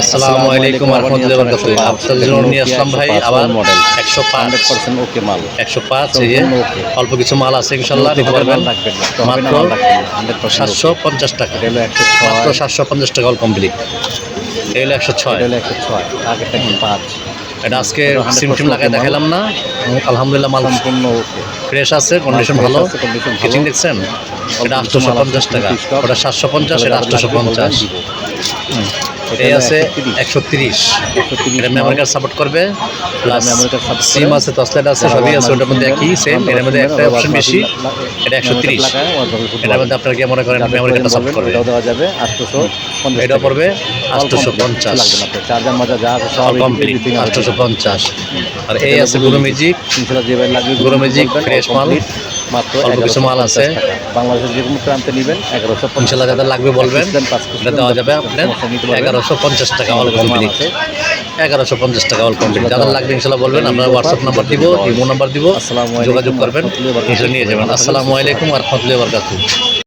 আসসালামু আলাইকুম ওয়া রাহমাতুল্লাহি ওয়া বারাকাতুহু। আপনাদের জন্য নিয়ে আসলাম ভাই আবার মডেল 105 100% ওকে মাল 105 এই যে সম্পূর্ণ ওকে। অল্প কিছু মাল আছে ইনশাআল্লাহ নিতে পারবেন। রাখবেন না, হবে না, মাত্র মাল রাখবেন না, 100% ওকে। 750 টাকা। এটা হলো 106, মাত্র 750 টাকা অল কমপ্লিট। এই হলো 106। এটা হলো 106, আগেরটা কি 5। এটা আজকে এটা সিম 100% টিম লাগাই ওকে মাল। দেখালাম না। আলহামদুলিল্লাহ মাল সম্পূর্ণ ওকে। ফ্রেশ আছে, কন্ডিশন fresh ভালো। আছে, condition ভালো। ফিটিং দেখছেন? এটা অল্প কিছু মাল আছে, 850 টাকা। stock। ওটা 750, এটা যাদের লাগবে বলবেন, 850। দিব। এই এটা হলো আছে 130, 130। এটা মেমোরি কার্ড সাপোর্ট করবে, প্লাস memory card support সিম করে। আছে, টসলাইট আছে, যারা সবই ওয়ান আছে। ওটার মধ্যে একই সেম, এর মধ্যে একটা অপশন বেশি। এটা 130। এটার মধ্যে আপনার কি মনে করেন মেমোরি কার্ডটা সাপোর্ট করবে। এটাও দেওয়া যাবে 850। এটা পড়বে 850। চার্জার মাজা যা আছে সব অল কমপ্লিট 850। আর এই আছে গুরু ম্যাজিক। ইনশাআল্লাহ যে ভাই লাগবে গুরু ম্যাজিক ফ্রেশ মাল, মাত্র অল্প কিছু মাল আছে। 1150 টাকা। বাংলাদেশের যে কোনো প্রান্তে নেবেন 1150 ইনশাআল্লাহ যাদের লাগবে বলবেন, এটা দেওয়া যাবে আপনার 1150 টাকা অল কমপ্লিট। 1150 টাকা অল কমপ্লিট। যাদের লাগবে ইনশাআল্লাহ বলবেন, আমরা হোয়াটসঅ্যাপ নাম্বার দিব, ইমো নাম্বার দিব, যোগাযোগ করবেন, ইনশাআল্লাহ নিয়ে যাবেন। আসসালামু আলাইকুম ওয়া রাহমাতুল্লাহি ওয়া বারাকাতুহু।